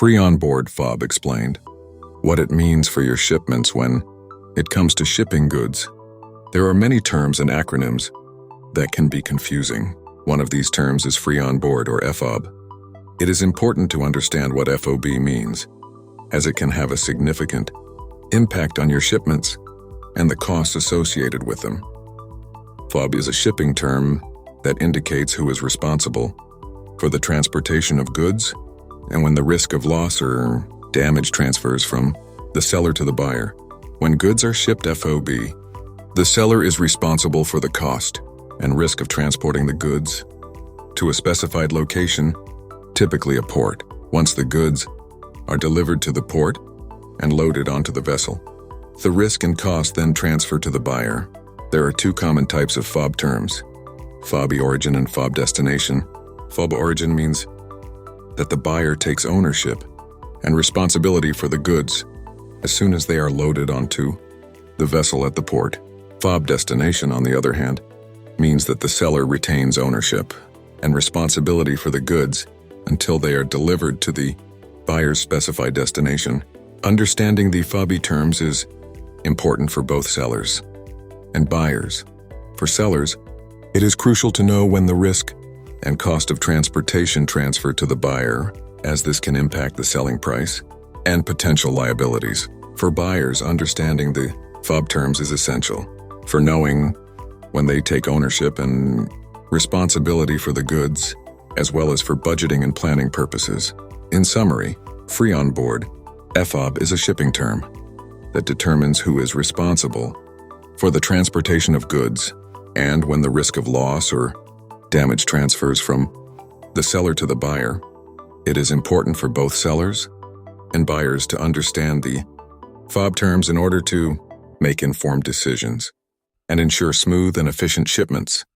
Free on board, FOB explained. What it means for your shipments when it comes to shipping goods. There are many terms and acronyms that can be confusing. One of these terms is free on board, or FOB. It is important to understand what FOB means, as it can have a significant impact on your shipments and the costs associated with them. FOB is a shipping term that indicates who is responsible for the transportation of goods and when the risk of loss or damage transfers from the seller to the buyer. When goods are shipped FOB, the seller is responsible for the cost and risk of transporting the goods to a specified location, typically a port. Once the goods are delivered to the port and loaded onto the vessel, the risk and cost then transfer to the buyer. There are two common types of FOB terms: FOB origin and FOB destination. FOB origin means that the buyer takes ownership and responsibility for the goods as soon as they are loaded onto the vessel at the port. FOB destination, on the other hand, means that the seller retains ownership and responsibility for the goods until they are delivered to the buyer's specified destination. Understanding the FOB terms is important for both sellers and buyers. For sellers, it is crucial to know when the risk and cost of transportation transfer to the buyer, as this can impact the selling price and potential liabilities. For buyers, understanding the FOB terms is essential for knowing when they take ownership and responsibility for the goods, as well as for budgeting and planning purposes. In summary, free on board, FOB is a shipping term that determines who is responsible for the transportation of goods and when the risk of loss or damage transfers from the seller to the buyer. It is important for both sellers and buyers to understand the FOB terms in order to make informed decisions and ensure smooth and efficient shipments.